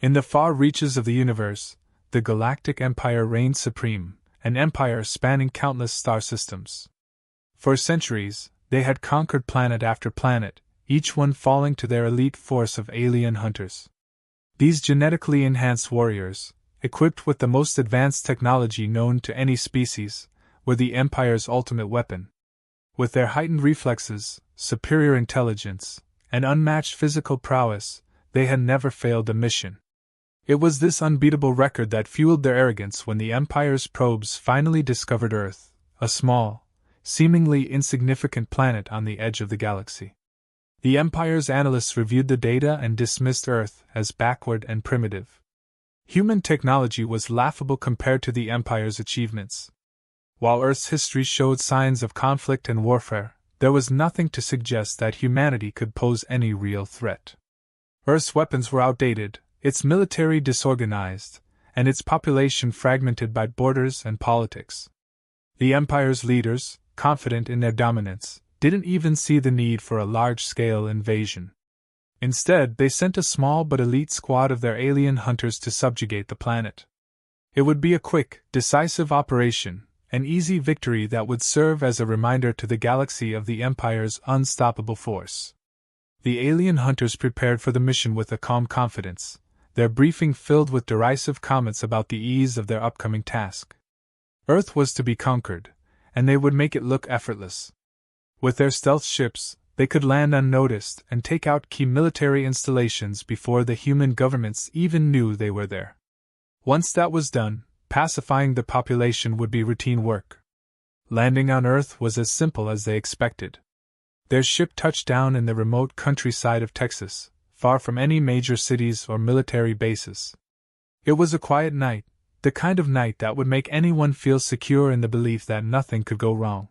In the far reaches of the universe, the Galactic Empire reigned supreme, an empire spanning countless star systems. For centuries, they had conquered planet after planet, each one falling to their elite force of alien hunters. These genetically enhanced warriors, equipped with the most advanced technology known to any species, were the Empire's ultimate weapon. With their heightened reflexes, superior intelligence, and unmatched physical prowess, they had never failed a mission. It was this unbeatable record that fueled their arrogance when the Empire's probes finally discovered Earth, a small, seemingly insignificant planet on the edge of the galaxy. The Empire's analysts reviewed the data and dismissed Earth as backward and primitive. Human technology was laughable compared to the Empire's achievements. While Earth's history showed signs of conflict and warfare, there was nothing to suggest that humanity could pose any real threat. Earth's weapons were outdated, its military disorganized, and its population fragmented by borders and politics. The Empire's leaders, confident in their dominance, didn't even see the need for a large-scale invasion. Instead, they sent a small but elite squad of their alien hunters to subjugate the planet. It would be a quick, decisive operation, an easy victory that would serve as a reminder to the galaxy of the Empire's unstoppable force. The alien hunters prepared for the mission with a calm confidence, their briefing filled with derisive comments about the ease of their upcoming task. Earth was to be conquered, and they would make it look effortless. With their stealth ships, they could land unnoticed and take out key military installations before the human governments even knew they were there. Once that was done, pacifying the population would be routine work. Landing on Earth was as simple as they expected. Their ship touched down in the remote countryside of Texas, far from any major cities or military bases. It was a quiet night, the kind of night that would make anyone feel secure in the belief that nothing could go wrong.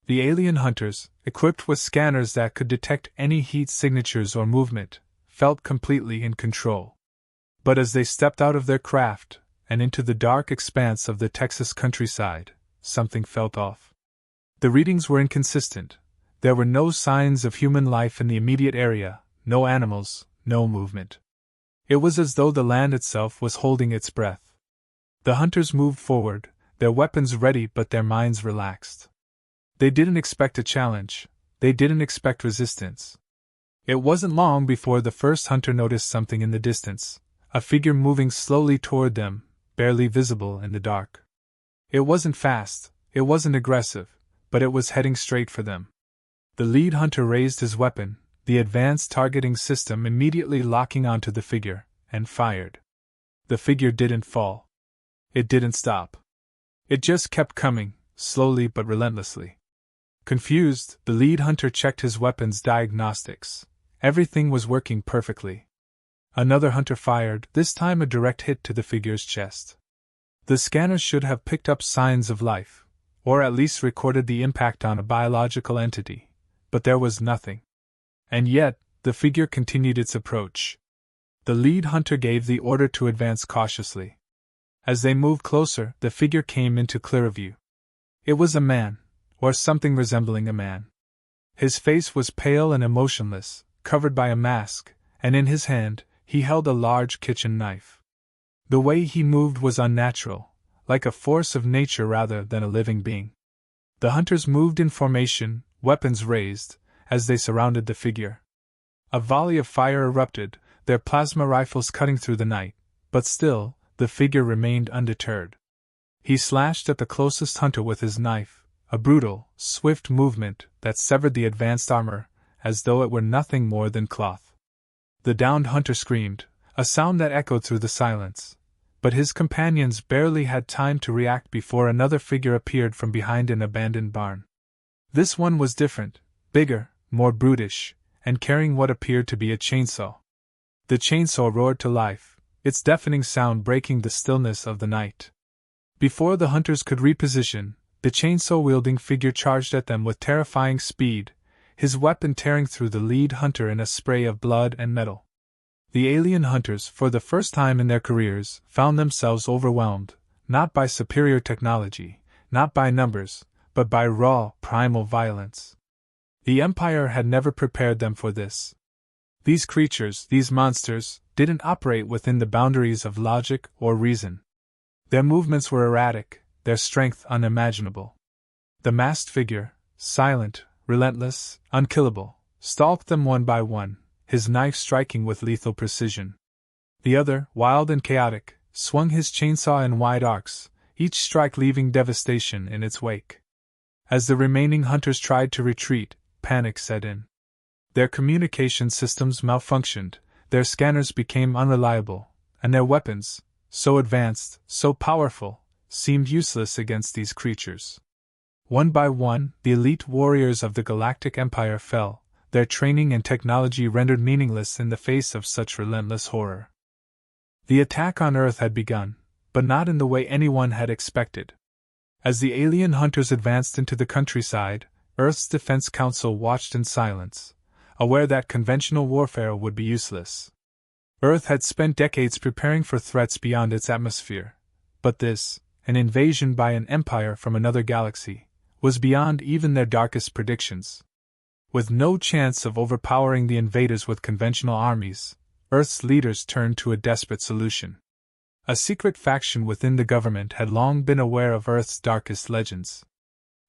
The alien hunters, equipped with scanners that could detect any heat signatures or movement, felt completely in control. But as they stepped out of their craft and into the dark expanse of the Texas countryside, something felt off. The readings were inconsistent. There were no signs of human life in the immediate area, no animals, no movement. It was as though the land itself was holding its breath. The hunters moved forward, their weapons ready but their minds relaxed. They didn't expect a challenge, they didn't expect resistance. It wasn't long before the first hunter noticed something in the distance, a figure moving slowly toward them, barely visible in the dark. It wasn't fast, it wasn't aggressive, but it was heading straight for them. The lead hunter raised his weapon, the advanced targeting system immediately locking onto the figure, and fired. The figure didn't fall. It didn't stop. It just kept coming, slowly but relentlessly. Confused, the lead hunter checked his weapon's diagnostics. Everything was working perfectly. Another hunter fired, this time a direct hit to the figure's chest. The scanners should have picked up signs of life, or at least recorded the impact on a biological entity, but there was nothing. And yet, the figure continued its approach. The lead hunter gave the order to advance cautiously. As they moved closer, the figure came into clearer view. It was a man, or something resembling a man. His face was pale and emotionless, covered by a mask, and in his hand, he held a large kitchen knife. The way he moved was unnatural, like a force of nature rather than a living being. The hunters moved in formation, weapons raised, as they surrounded the figure. A volley of fire erupted, their plasma rifles cutting through the night, but still, the figure remained undeterred. He slashed at the closest hunter with his knife, a brutal, swift movement that severed the advanced armor, as though it were nothing more than cloth. The downed hunter screamed, a sound that echoed through the silence, but his companions barely had time to react before another figure appeared from behind an abandoned barn. This one was different, bigger, more brutish, and carrying what appeared to be a chainsaw. The chainsaw roared to life, its deafening sound breaking the stillness of the night. Before the hunters could reposition, the chainsaw-wielding figure charged at them with terrifying speed, his weapon tearing through the lead hunter in a spray of blood and metal. The alien hunters, for the first time in their careers, found themselves overwhelmed, not by superior technology, not by numbers, but by raw, primal violence. The Empire had never prepared them for this. These creatures, these monsters, didn't operate within the boundaries of logic or reason. Their movements were erratic, their strength unimaginable. The masked figure, silent, relentless, unkillable, stalked them one by one, his knife striking with lethal precision. The other, wild and chaotic, swung his chainsaw in wide arcs, each strike leaving devastation in its wake. As the remaining hunters tried to retreat, panic set in. Their communication systems malfunctioned, their scanners became unreliable, and their weapons, so advanced, so powerful, seemed useless against these creatures. One by one, the elite warriors of the Galactic Empire fell, their training and technology rendered meaningless in the face of such relentless horror. The attack on Earth had begun, but not in the way anyone had expected. As the alien hunters advanced into the countryside, Earth's Defense Council watched in silence, aware that conventional warfare would be useless. Earth had spent decades preparing for threats beyond its atmosphere, but this, an invasion by an empire from another galaxy, was beyond even their darkest predictions. With no chance of overpowering the invaders with conventional armies, Earth's leaders turned to a desperate solution. A secret faction within the government had long been aware of Earth's darkest legends.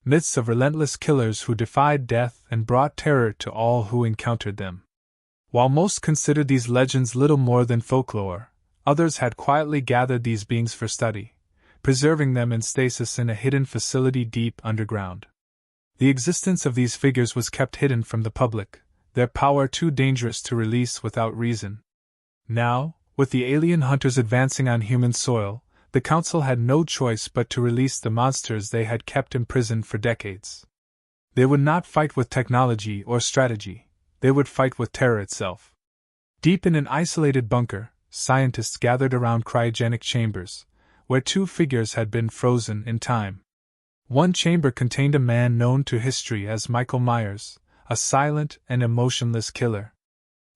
Myths of relentless killers who defied death and brought terror to all who encountered them. While most considered these legends little more than folklore, others had quietly gathered these beings for study, preserving them in stasis in a hidden facility deep underground. The existence of these figures was kept hidden from the public, their power too dangerous to release without reason. Now, with the alien hunters advancing on human soil, the Council had no choice but to release the monsters they had kept imprisoned for decades. They would not fight with technology or strategy, they would fight with terror itself. Deep in an isolated bunker, scientists gathered around cryogenic chambers, where two figures had been frozen in time. One chamber contained a man known to history as Michael Myers, a silent and emotionless killer.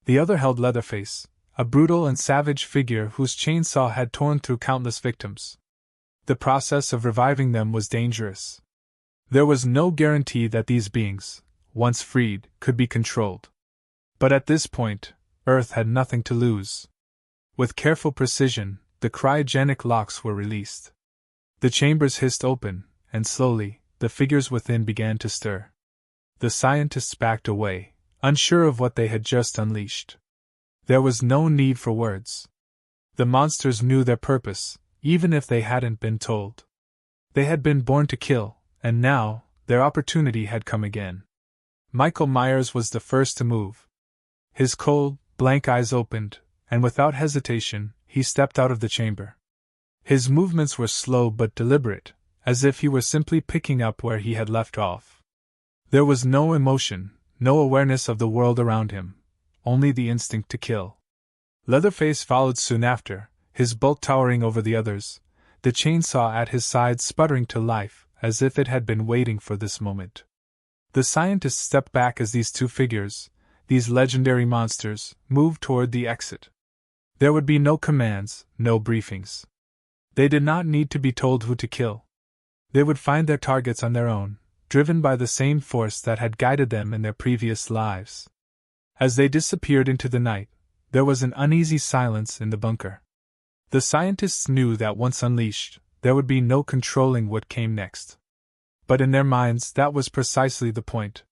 The other held Leatherface, a brutal and savage figure whose chainsaw had torn through countless victims. The process of reviving them was dangerous. There was no guarantee that these beings, once freed, could be controlled. But at this point, Earth had nothing to lose. With careful precision, the cryogenic locks were released. The chambers hissed open, and slowly, the figures within began to stir. The scientists backed away, unsure of what they had just unleashed. There was no need for words. The monsters knew their purpose, even if they hadn't been told. They had been born to kill, and now, their opportunity had come again. Michael Myers was the first to move. His cold, blank eyes opened, and without hesitation, he stepped out of the chamber. His movements were slow but deliberate, as if he were simply picking up where he had left off. There was no emotion, no awareness of the world around him, only the instinct to kill. Leatherface followed soon after, his bulk towering over the others, the chainsaw at his side sputtering to life, as if it had been waiting for this moment. The scientists stepped back as these two figures, these legendary monsters, moved toward the exit. There would be no commands, no briefings. They did not need to be told who to kill. They would find their targets on their own, driven by the same force that had guided them in their previous lives. As they disappeared into the night, there was an uneasy silence in the bunker. The scientists knew that once unleashed, there would be no controlling what came next. But in their minds that was precisely the point.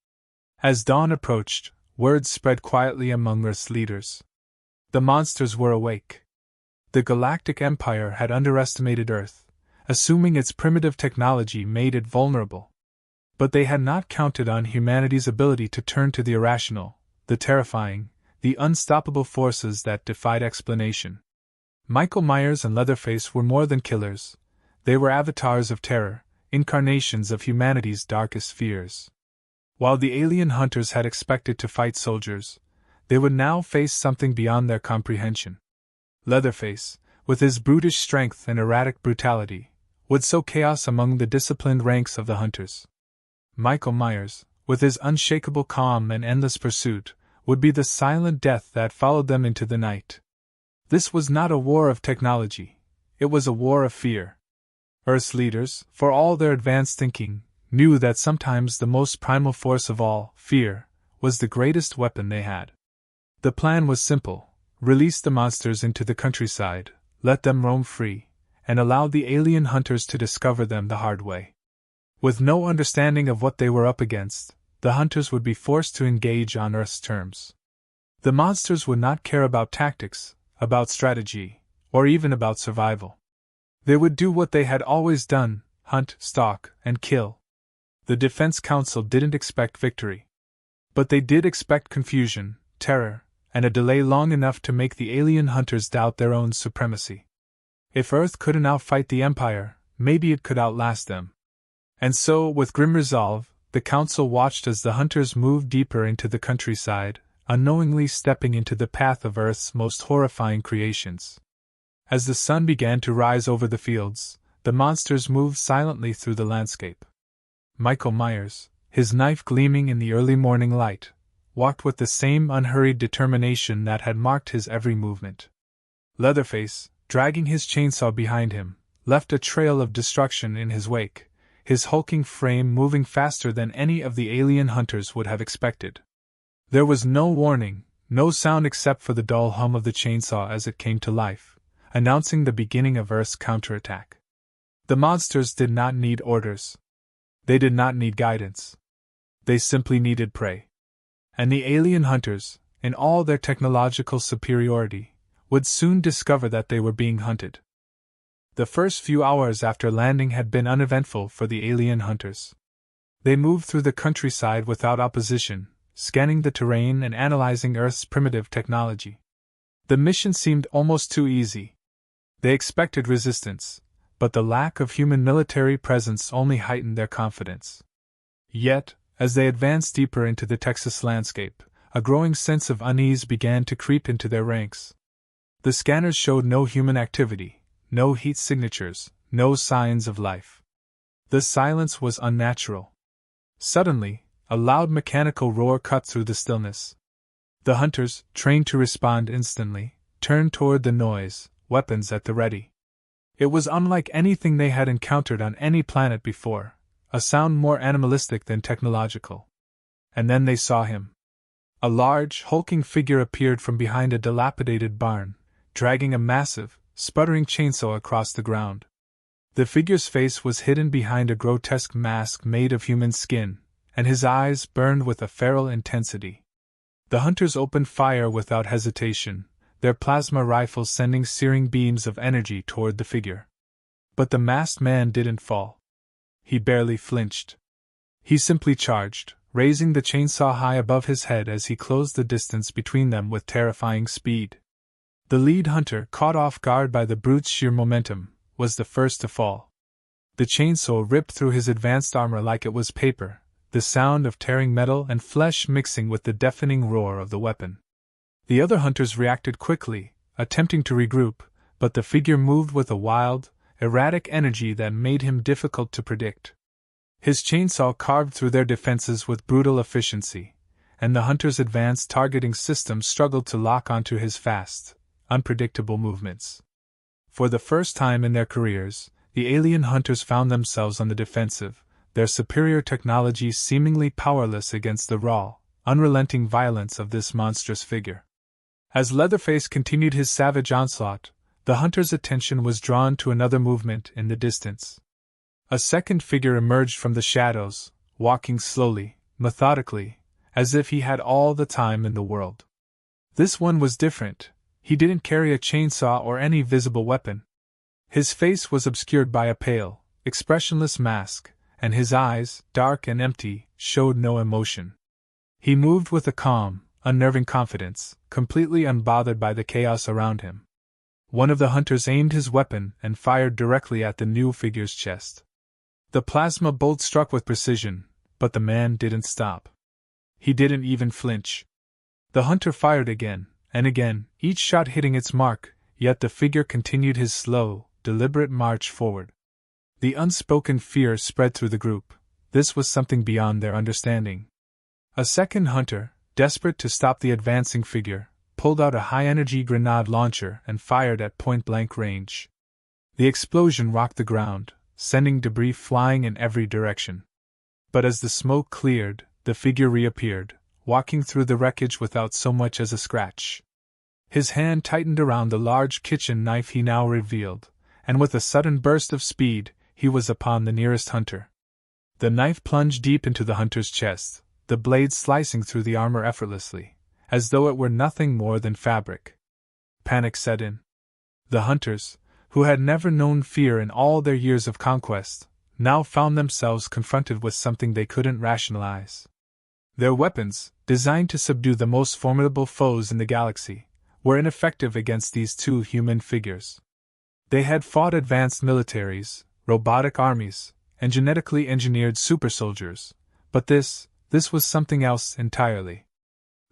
As dawn approached, word spread quietly among Earth's leaders. The monsters were awake. The Galactic Empire had underestimated Earth, assuming its primitive technology made it vulnerable. But they had not counted on humanity's ability to turn to the irrational, the terrifying, the unstoppable forces that defied explanation. Michael Myers and Leatherface were more than killers. They were avatars of terror, incarnations of humanity's darkest fears. While the alien hunters had expected to fight soldiers, they would now face something beyond their comprehension. Leatherface, with his brutish strength and erratic brutality, would sow chaos among the disciplined ranks of the hunters. Michael Myers, with his unshakable calm and endless pursuit, would be the silent death that followed them into the night. This was not a war of technology, it was a war of fear. Earth's leaders, for all their advanced thinking, knew that sometimes the most primal force of all, fear, was the greatest weapon they had. The plan was simple: released the monsters into the countryside, let them roam free, and allowed the alien hunters to discover them the hard way. With no understanding of what they were up against, the hunters would be forced to engage on Earth's terms. The monsters would not care about tactics, about strategy, or even about survival. They would do what they had always done: hunt, stalk, and kill. The Defense Council didn't expect victory. But they did expect confusion, terror, and a delay long enough to make the alien hunters doubt their own supremacy. If Earth couldn't outfight the Empire, maybe it could outlast them. And so, with grim resolve, the Council watched as the hunters moved deeper into the countryside, unknowingly stepping into the path of Earth's most horrifying creations. As the sun began to rise over the fields, the monsters moved silently through the landscape. Michael Myers, his knife gleaming in the early morning light, walked with the same unhurried determination that had marked his every movement. Leatherface, dragging his chainsaw behind him, left a trail of destruction in his wake, his hulking frame moving faster than any of the alien hunters would have expected. There was no warning, no sound except for the dull hum of the chainsaw as it came to life, announcing the beginning of Earth's counterattack. The monsters did not need orders. They did not need guidance. They simply needed prey. And the alien hunters, in all their technological superiority, would soon discover that they were being hunted. The first few hours after landing had been uneventful for the alien hunters. They moved through the countryside without opposition, scanning the terrain and analyzing Earth's primitive technology. The mission seemed almost too easy. They expected resistance, but the lack of human military presence only heightened their confidence. Yet, as they advanced deeper into the Texas landscape, a growing sense of unease began to creep into their ranks. The scanners showed no human activity, no heat signatures, no signs of life. The silence was unnatural. Suddenly, a loud mechanical roar cut through the stillness. The hunters, trained to respond instantly, turned toward the noise, weapons at the ready. It was unlike anything they had encountered on any planet before, a sound more animalistic than technological. And then they saw him. A large, hulking figure appeared from behind a dilapidated barn, dragging a massive, sputtering chainsaw across the ground. The figure's face was hidden behind a grotesque mask made of human skin, and his eyes burned with a feral intensity. The hunters opened fire without hesitation, their plasma rifles sending searing beams of energy toward the figure. But the masked man didn't fall. He barely flinched. He simply charged, raising the chainsaw high above his head as he closed the distance between them with terrifying speed. The lead hunter, caught off guard by the brute's sheer momentum, was the first to fall. The chainsaw ripped through his advanced armor like it was paper, the sound of tearing metal and flesh mixing with the deafening roar of the weapon. The other hunters reacted quickly, attempting to regroup, but the figure moved with a wild, erratic energy that made him difficult to predict. His chainsaw carved through their defenses with brutal efficiency, and the hunter's advanced targeting system struggled to lock onto his fast, unpredictable movements. For the first time in their careers, the alien hunters found themselves on the defensive, their superior technology seemingly powerless against the raw, unrelenting violence of this monstrous figure. As Leatherface continued his savage onslaught, the hunter's attention was drawn to another movement in the distance. A second figure emerged from the shadows, walking slowly, methodically, as if he had all the time in the world. This one was different. He didn't carry a chainsaw or any visible weapon. His face was obscured by a pale, expressionless mask, and his eyes, dark and empty, showed no emotion. He moved with a calm, unnerving confidence, completely unbothered by the chaos around him. One of the hunters aimed his weapon and fired directly at the new figure's chest. The plasma bolt struck with precision, but the man didn't stop. He didn't even flinch. The hunter fired again, and again, each shot hitting its mark, yet the figure continued his slow, deliberate march forward. The unspoken fear spread through the group. This was something beyond their understanding. A second hunter, desperate to stop the advancing figure, pulled out a high-energy grenade launcher and fired at point-blank range. The explosion rocked the ground, sending debris flying in every direction. But as the smoke cleared, the figure reappeared, walking through the wreckage without so much as a scratch. His hand tightened around the large kitchen knife he now revealed, and with a sudden burst of speed, he was upon the nearest hunter. The knife plunged deep into the hunter's chest, the blade slicing through the armor effortlessly, as though it were nothing more than fabric. Panic set in. The hunters, who had never known fear in all their years of conquest, now found themselves confronted with something they couldn't rationalize. Their weapons, designed to subdue the most formidable foes in the galaxy, were ineffective against these two human figures. They had fought advanced militaries, robotic armies, and genetically engineered super soldiers, but this was something else entirely.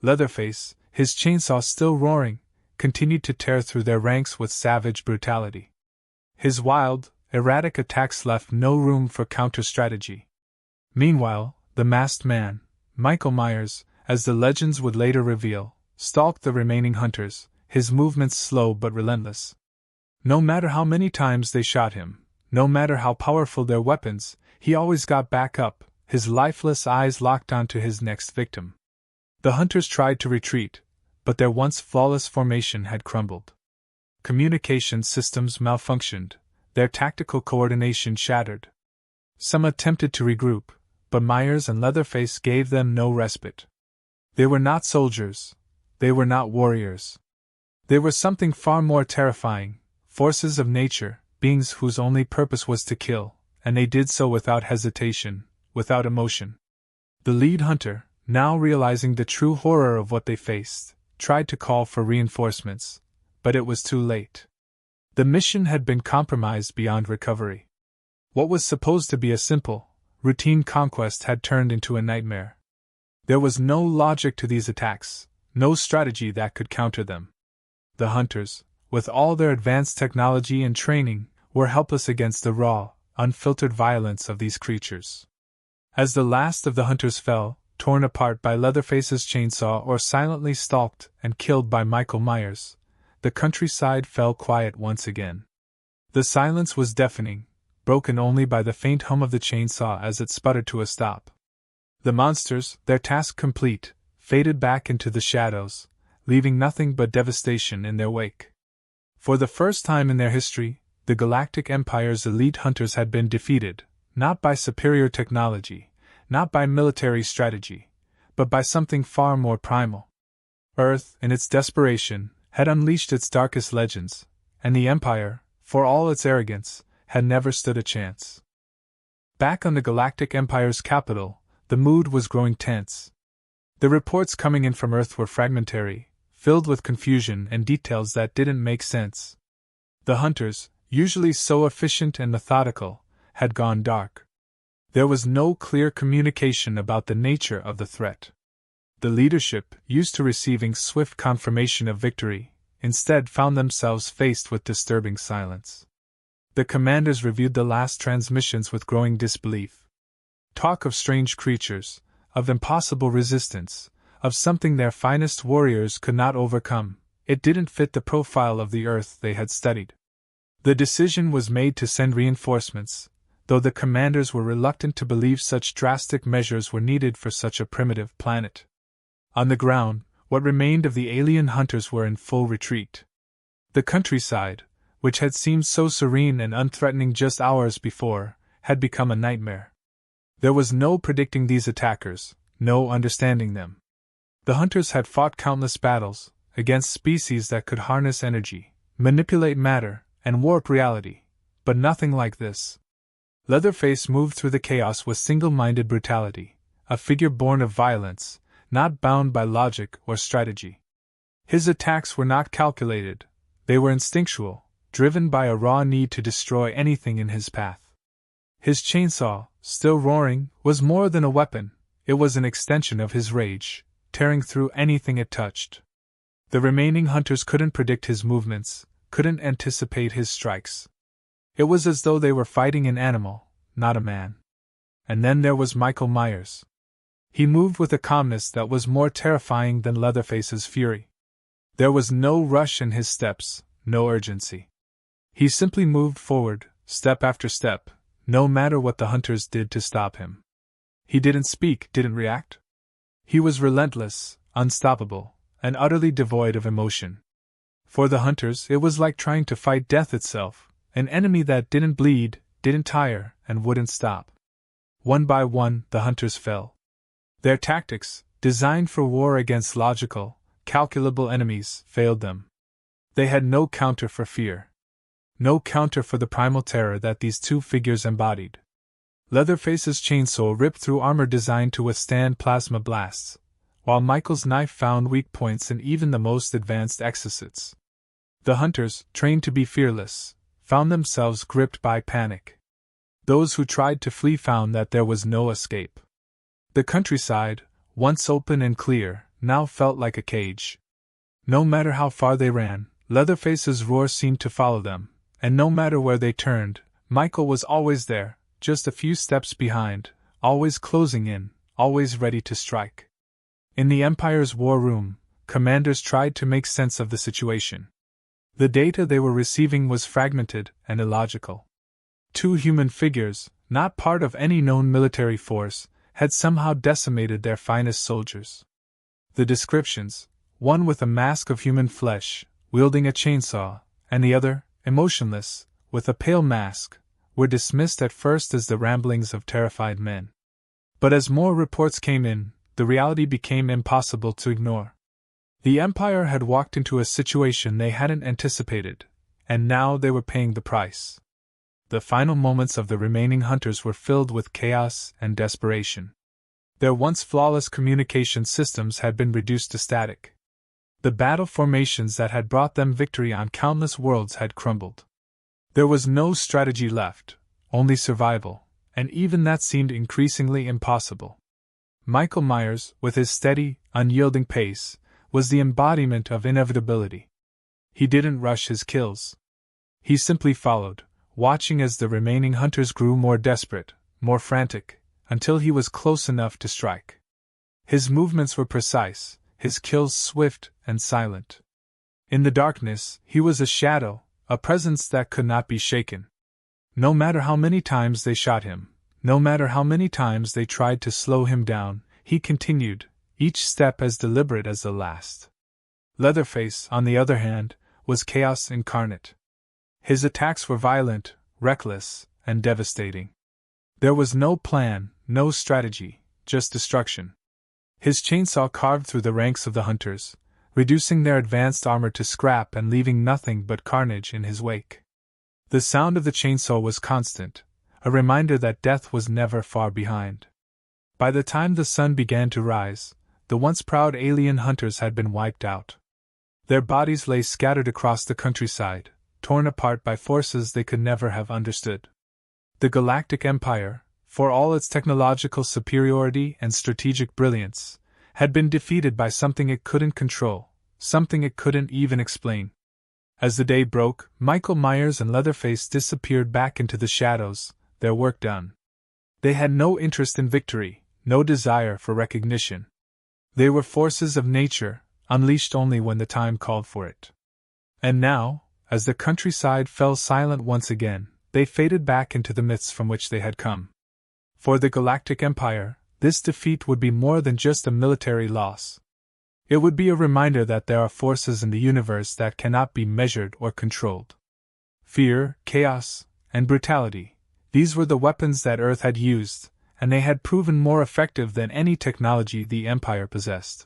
Leatherface, his chainsaw still roaring, continued to tear through their ranks with savage brutality. His wild, erratic attacks left no room for counter-strategy. Meanwhile, the masked man, Michael Myers, as the legends would later reveal, stalked the remaining hunters, his movements slow but relentless. No matter how many times they shot him, no matter how powerful their weapons, he always got back up, his lifeless eyes locked onto his next victim. The hunters tried to retreat, but their once flawless formation had crumbled. Communication systems malfunctioned, their tactical coordination shattered. Some attempted to regroup, but Myers and Leatherface gave them no respite. They were not soldiers. They were not warriors. They were something far more terrifying, forces of nature, beings whose only purpose was to kill, and they did so without hesitation, without emotion. The lead hunter, now realizing the true horror of what they faced, tried to call for reinforcements, but it was too late. The mission had been compromised beyond recovery. What was supposed to be a simple, routine conquest had turned into a nightmare. There was no logic to these attacks, no strategy that could counter them. The hunters, with all their advanced technology and training, were helpless against the raw, unfiltered violence of these creatures. As the last of the hunters fell, torn apart by Leatherface's chainsaw or silently stalked and killed by Michael Myers, the countryside fell quiet once again. The silence was deafening, broken only by the faint hum of the chainsaw as it sputtered to a stop. The monsters, their task complete, faded back into the shadows, leaving nothing but devastation in their wake. For the first time in their history, the Galactic Empire's elite hunters had been defeated, not by superior technology, not by military strategy, but by something far more primal. Earth, in its desperation, had unleashed its darkest legends, and the Empire, for all its arrogance, had never stood a chance. Back on the Galactic Empire's capital, the mood was growing tense. The reports coming in from Earth were fragmentary, filled with confusion and details that didn't make sense. The hunters, usually so efficient and methodical, had gone dark. There was no clear communication about the nature of the threat. The leadership, used to receiving swift confirmation of victory, instead found themselves faced with disturbing silence. The commanders reviewed the last transmissions with growing disbelief. Talk of strange creatures, of impossible resistance, of something their finest warriors could not overcome, it didn't fit the profile of the Earth they had studied. The decision was made to send reinforcements, though the commanders were reluctant to believe such drastic measures were needed for such a primitive planet. On the ground, what remained of the alien hunters were in full retreat. The countryside, which had seemed so serene and unthreatening just hours before, had become a nightmare. There was no predicting these attackers, no understanding them. The hunters had fought countless battles, against species that could harness energy, manipulate matter, and warp reality, but nothing like this. Leatherface moved through the chaos with single-minded brutality, a figure born of violence, not bound by logic or strategy. His attacks were not calculated, they were instinctual, driven by a raw need to destroy anything in his path. His chainsaw, still roaring, was more than a weapon, it was an extension of his rage, tearing through anything it touched. The remaining hunters couldn't predict his movements, couldn't anticipate his strikes. It was as though they were fighting an animal, not a man. And then there was Michael Myers. He moved with a calmness that was more terrifying than Leatherface's fury. There was no rush in his steps, no urgency. He simply moved forward, step after step, no matter what the hunters did to stop him. He didn't speak, didn't react. He was relentless, unstoppable, and utterly devoid of emotion. For the hunters, it was like trying to fight death itself, an enemy that didn't bleed, didn't tire, and wouldn't stop. One by one, the hunters fell. Their tactics, designed for war against logical, calculable enemies, failed them. They had no counter for fear. No counter for the primal terror that these two figures embodied. Leatherface's chainsaw ripped through armor designed to withstand plasma blasts, while Michael's knife found weak points in even the most advanced exocets. The hunters, trained to be fearless, found themselves gripped by panic. Those who tried to flee found that there was no escape. The countryside, once open and clear, now felt like a cage. No matter how far they ran, Leatherface's roar seemed to follow them, and no matter where they turned, Michael was always there, just a few steps behind, always closing in, always ready to strike. In the Empire's war room, commanders tried to make sense of the situation. The data they were receiving was fragmented and illogical. Two human figures, not part of any known military force, had somehow decimated their finest soldiers. The descriptions, one with a mask of human flesh, wielding a chainsaw, and the other, emotionless, with a pale mask, were dismissed at first as the ramblings of terrified men. But as more reports came in, the reality became impossible to ignore. The Empire had walked into a situation they hadn't anticipated, and now they were paying the price. The final moments of the remaining hunters were filled with chaos and desperation. Their once flawless communication systems had been reduced to static. The battle formations that had brought them victory on countless worlds had crumbled. There was no strategy left, only survival, and even that seemed increasingly impossible. Michael Myers, with his steady, unyielding pace, was the embodiment of inevitability. He didn't rush his kills. He simply followed, watching as the remaining hunters grew more desperate, more frantic, until he was close enough to strike. His movements were precise, his kills swift and silent. In the darkness, he was a shadow, a presence that could not be shaken. No matter how many times they shot him, no matter how many times they tried to slow him down, he continued, each step as deliberate as the last. Leatherface, on the other hand, was chaos incarnate. His attacks were violent, reckless, and devastating. There was no plan, no strategy, just destruction. His chainsaw carved through the ranks of the hunters, reducing their advanced armor to scrap and leaving nothing but carnage in his wake. The sound of the chainsaw was constant, a reminder that death was never far behind. By the time the sun began to rise, the once proud alien hunters had been wiped out. Their bodies lay scattered across the countryside, torn apart by forces they could never have understood. The Galactic Empire, for all its technological superiority and strategic brilliance, had been defeated by something it couldn't control, something it couldn't even explain. As the day broke, Michael Myers and Leatherface disappeared back into the shadows, their work done. They had no interest in victory, no desire for recognition. They were forces of nature, unleashed only when the time called for it. And now, as the countryside fell silent once again, they faded back into the myths from which they had come. For the Galactic Empire, this defeat would be more than just a military loss. It would be a reminder that there are forces in the universe that cannot be measured or controlled. Fear, chaos, and brutality, these were the weapons that Earth had used, and they had proven more effective than any technology the Empire possessed.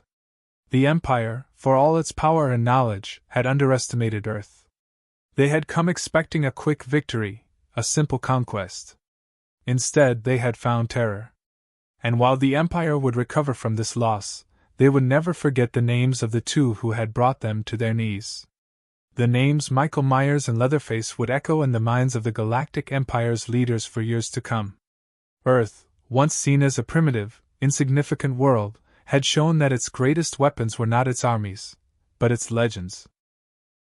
The Empire, for all its power and knowledge, had underestimated Earth. They had come expecting a quick victory, a simple conquest. Instead, they had found terror. And while the Empire would recover from this loss, they would never forget the names of the two who had brought them to their knees. The names Michael Myers and Leatherface would echo in the minds of the Galactic Empire's leaders for years to come. Earth, once seen as a primitive, insignificant world, had shown that its greatest weapons were not its armies, but its legends.